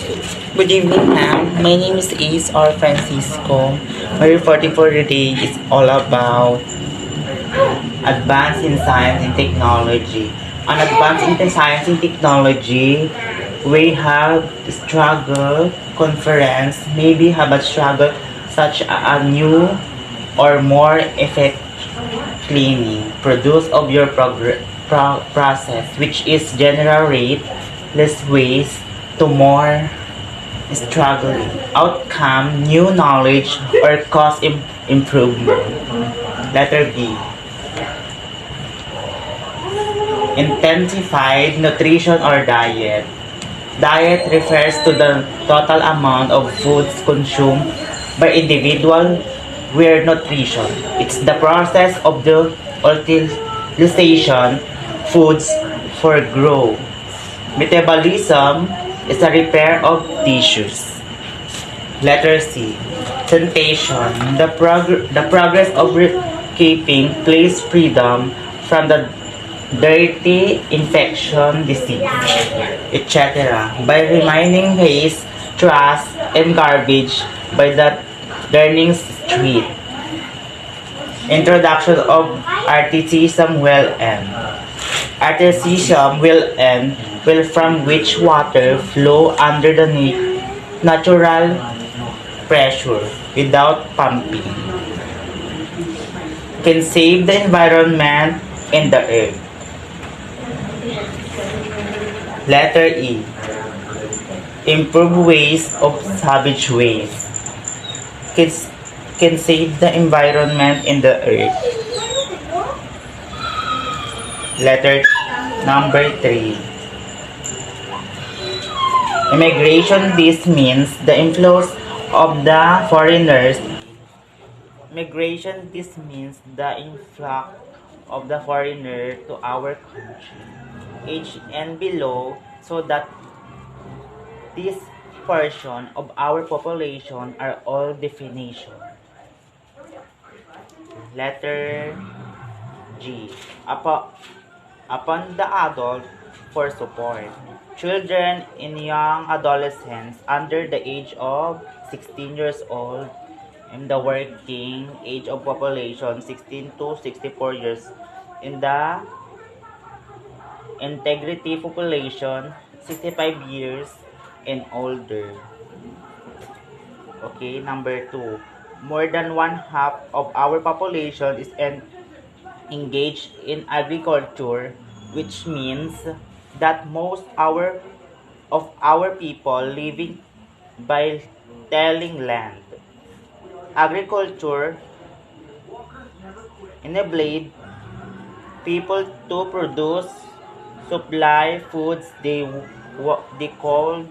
Good evening, ma'am. My name is Ace or Francisco. My reporting for today is all about advance in science and technology. On advance in science and technology, we have struggle conference, maybe have a struggle such a new or more effect cleaning, produce of your process, which is generate less waste to more struggling. Outcome, new knowledge or cost improvement. Letter B. Intensified nutrition or diet. Diet refers to the total amount of foods consumed by individual where nutrition. It's the process of the utilization foods for growth. Metabolism is the repair of tissues. Letter C. Sanitation. The progress of keeping place freedom from the dirty infection disease, etc. By remaining waste, trash, and garbage by the burning street. Introduction of artisanal well end. Artisanal well end will from which water flow under the natural pressure without pumping. Can save the environment and the earth. Letter E. Improve ways of savage waste. Can save the environment and the earth. Letter number 3. Immigration. This means the inflows of the foreigners. Migration. This means the influx of the foreigner to our country. Age and below, so that this portion of our population are all definition. Letter G. Upon the adult for support. Children and young adolescents under the age of 16 years old and the working age of population 16 to 64 years in the integrity population 65 years and older. Okay, number 2. More than one half of our population is engaged in agriculture, which means that most of our people living by tilling land. Agriculture enabled people to produce supply foods they call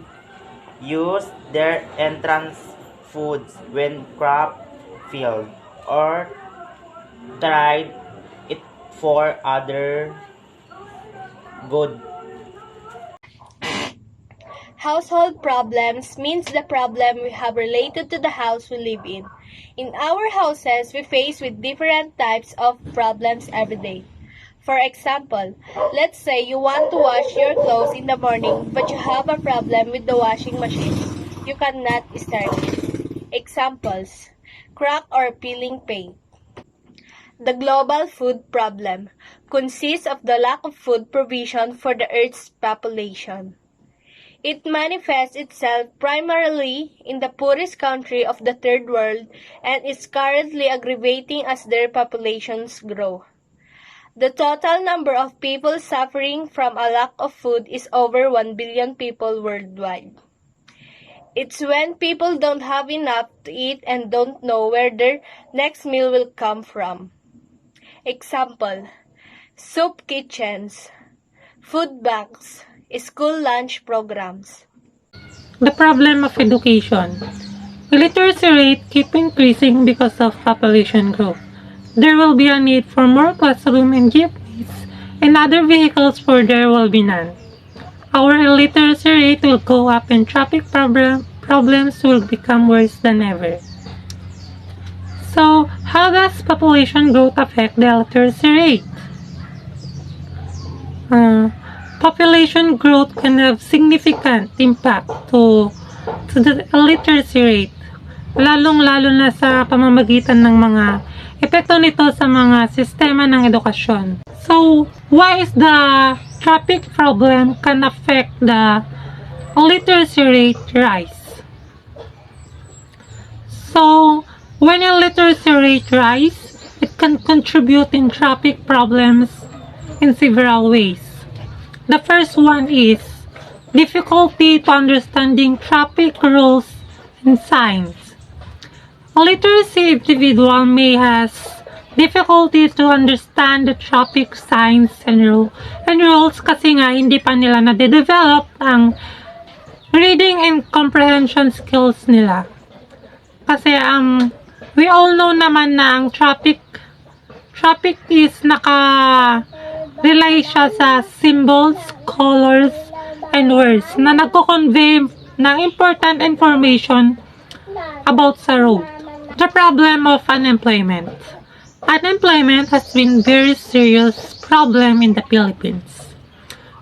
use their entrance foods when crop failed or tried it for other good. Household problems means the problem we have related to the house we live in. In our houses, we face with different types of problems every day. For example, let's say you want to wash your clothes in the morning but you have a problem with the washing machine. You cannot start it. Examples: crack or peeling paint. The global food problem consists of the lack of food provision for the Earth's population. It manifests itself primarily in the poorest country of the third world and is currently aggravating as their populations grow. The total number of people suffering from a lack of food is over 1 billion people worldwide. It's when people don't have enough to eat and don't know where their next meal will come from. Example: soup kitchens, food banks, school lunch programs. The problem of education. The literacy rate keeps increasing because of population growth. There will be a need for more classroom and jeepneys and other vehicles, for there will be none. Our illiteracy rate will go up and traffic problems will become worse than ever. So, how does population growth affect the literacy rate? Population growth can have significant impact to the illiteracy rate, lalong-lalo na sa pamamagitan ng mga epekto nito sa mga sistema ng edukasyon. So, why is the traffic problem can affect the illiteracy rate rise? So, when illiteracy rate rise, it can contribute in traffic problems in several ways. The first one is difficulty to understanding traffic rules and signs. A literacy individual may has difficulty to understand the traffic signs and rules kasi nga hindi pa nila na-develop ang reading and comprehension skills nila. Kasi we all know naman na ang traffic is naka-rely siya sa symbols, colors, and words na nagko-convey ng important information about sa road. The problem of unemployment. Unemployment has been very serious problem in the Philippines.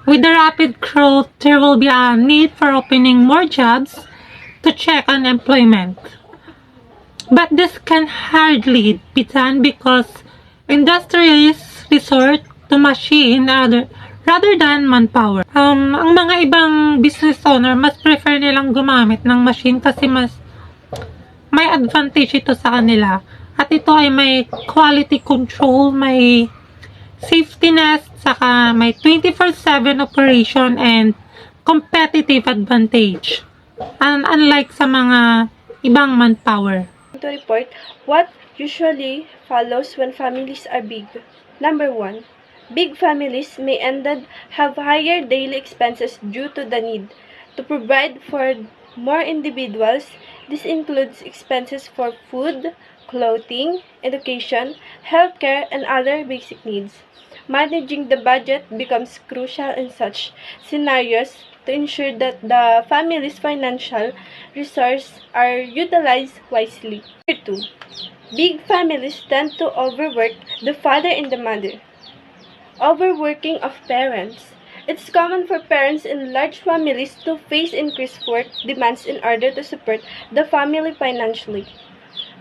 With the rapid growth, there will be a need for opening more jobs to check unemployment. But this can hardly be done because industries resort to machine rather than manpower. Ang mga ibang business owner, mas prefer nilang gumamit ng machine kasi mas may advantage ito sa kanila. At ito ay may quality control, may safety net, saka may 24/7 operation and competitive advantage. And unlike sa mga ibang manpower. To report what usually follows when families are big. Number 1. Big families may indeed have higher daily expenses due to the need to provide for more individuals. This includes expenses for food, clothing, education, healthcare, and other basic needs. Managing the budget becomes crucial in such scenarios to ensure that the family's financial resources are utilized wisely. Number 2. Big families tend to overwork the father and the mother. Overworking of parents. It's common for parents in large families to face increased work demands in order to support the family financially.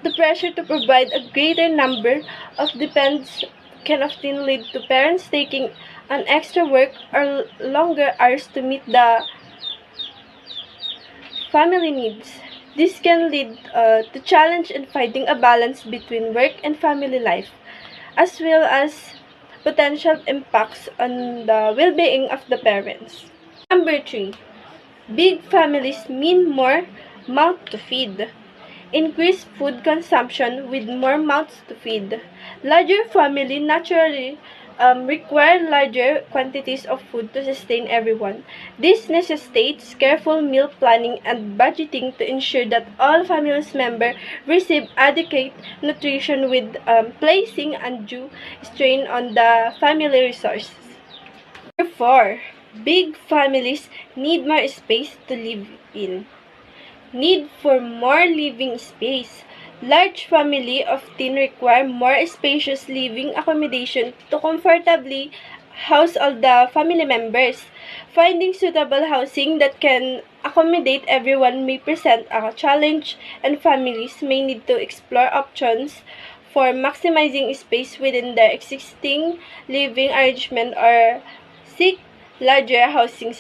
The pressure to provide a greater number of dependents can often lead to parents taking on extra work or longer hours to meet the family needs. This can lead to challenge in finding a balance between work and family life, as well as potential impacts on the well-being of the parents. Number 3. Big families mean more mouth to feed. Increased food consumption with more mouths to feed. Larger family naturally require larger quantities of food to sustain everyone. This necessitates careful meal planning and budgeting to ensure that all family members receive adequate nutrition with placing undue strain on the family resources. Number 4. Big families need more space to live in. Need for more living space. Large family often require more spacious living accommodation to comfortably house all the family members. Finding suitable housing that can accommodate everyone may present a challenge, and families may need to explore options for maximizing space within their existing living arrangement or seek larger housing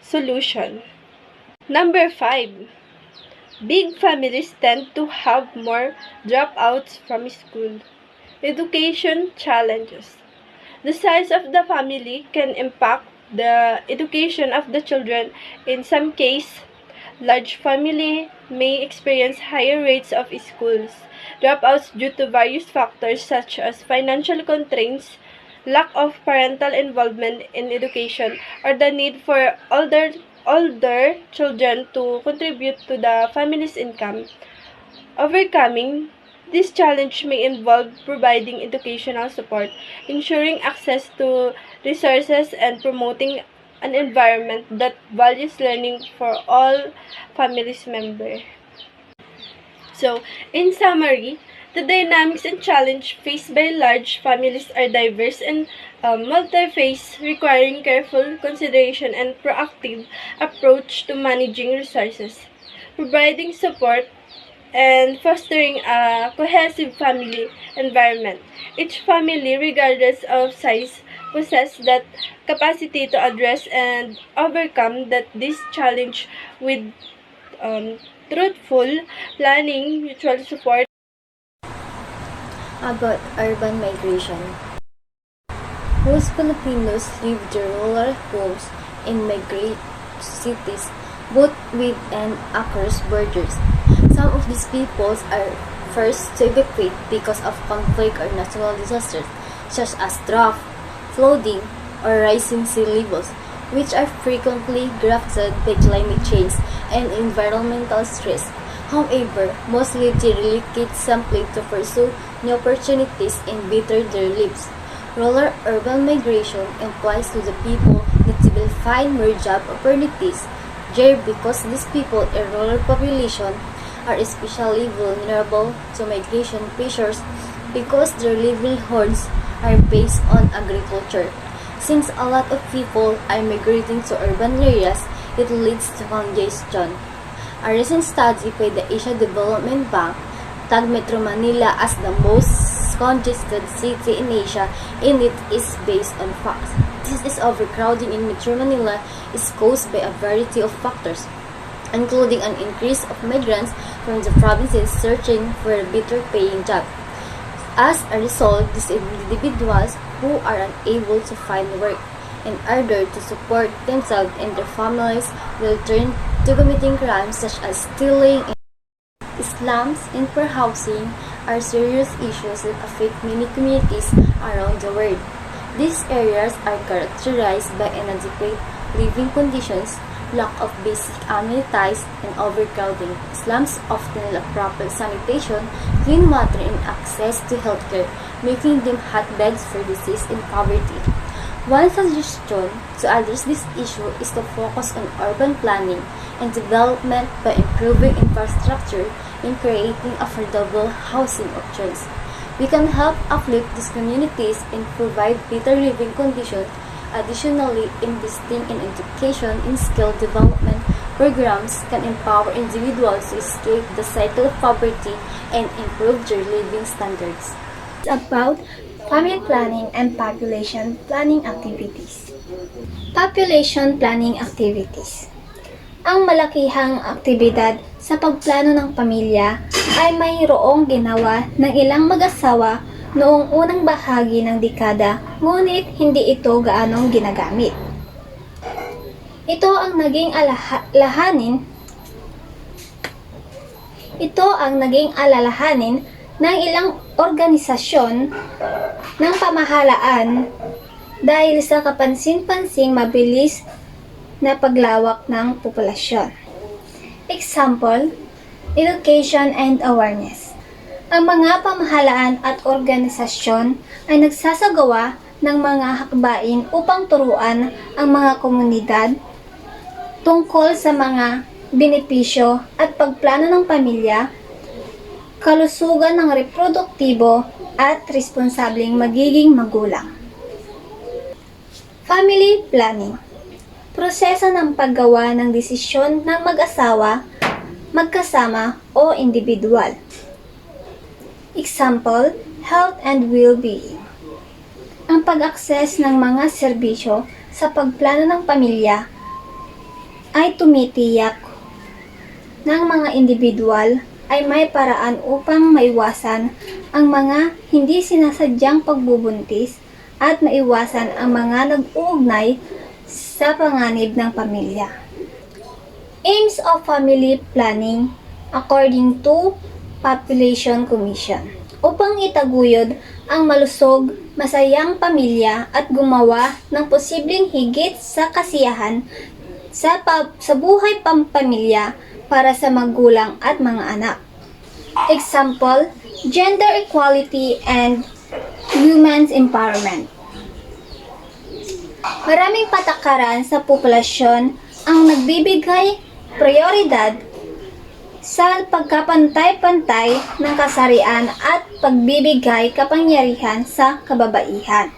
solution. Number 5. Big families tend to have more dropouts from school. Education challenges. The size of the family can impact the education of the children. In some cases, large family may experience higher rates of schools dropouts due to various factors such as financial constraints, lack of parental involvement in education, or the need for older children to contribute to the family's income. Overcoming this challenge may involve providing educational support, ensuring access to resources, and promoting an environment that values learning for all families members. So, in summary, the dynamics and challenge faced by large families are diverse and multi-phase, requiring careful consideration and proactive approach to managing resources. providing support, and fostering a cohesive family environment. Each family, regardless of size, possess that capacity to address and overcome this challenge with truthful planning, mutual support. About urban migration. Most Filipinos leave their rural homes and migrate to cities, both with and across borders. Some of these peoples are first to evacuate because of conflict or natural disasters, such as drought, flooding, or rising sea levels, which are frequently grafted by climate change and environmental stress. However, most live to relocate simply to pursue new opportunities and better their lives. Rural-urban migration implies to the people that they will find more job opportunities there because these people in rural population are especially vulnerable to migration pressures because their livelihoods are based on agriculture. Since a lot of people are migrating to urban areas, it leads to congestion. A recent study by the Asia Development Bank tagged Metro Manila as the most congested city in Asia, and it is based on facts. This overcrowding in Metro Manila is caused by a variety of factors, including an increase of migrants from the provinces searching for a better paying job. As a result, these individuals who are unable to find work in order to support themselves and their families will turn to committing crimes such as stealing. Slums and poor housing are serious issues that affect many communities around the world. These areas are characterized by inadequate living conditions, lack of basic amenities, and overcrowding. Slums often lack proper sanitation, clean water, and access to healthcare, making them hotbeds for disease and poverty. One suggestion to address this issue is to focus on urban planning and development by improving infrastructure and creating affordable housing options. We can help uplift these communities and provide better living conditions. Additionally, investing in education and skill development programs can empower individuals to escape the cycle of poverty and improve their living standards. It's about family planning and population planning activities. Population planning activities. Ang malakihang aktibidad sa pagplano ng pamilya ay mayroong ginawa ng ilang mag-asawa noong unang bahagi ng dekada, ngunit hindi ito gaanong ginagamit. Ito ang naging alalahanin ng ilang organisasyon ng pamahalaan dahil sa kapansin-pansing mabilis na paglawak ng populasyon. Example, education and awareness. Ang mga pamahalaan at organisasyon ay nagsasagawa ng mga hakbain upang turuan ang mga komunidad tungkol sa mga benepisyo at pagplano ng pamilya, kalusugan ng reproduktibo at responsableng magiging magulang. Family planning. Proseso ng paggawa ng desisyon ng mag-asawa, magkasama o individual. Example, health and well-being. Ang pag-access ng mga serbisyo sa pagplano ng pamilya ay tumitiyak ng mga individual ay may paraan upang maiwasan ang mga hindi sinasadyang pagbubuntis at maiwasan ang mga nag-uugnay sa panganib ng pamilya. Aims of family planning according to Population Commission. Upang itaguyod ang malusog, masayang pamilya at gumawa ng posibleng higit sa kasiyahan sa buhay pampamilya para sa magulang at mga anak. Example, gender equality and women's empowerment. Maraming patakaran sa populasyon ang nagbibigay prioridad sa pagkapantay-pantay ng kasarian at pagbibigay kapangyarihan sa kababaihan.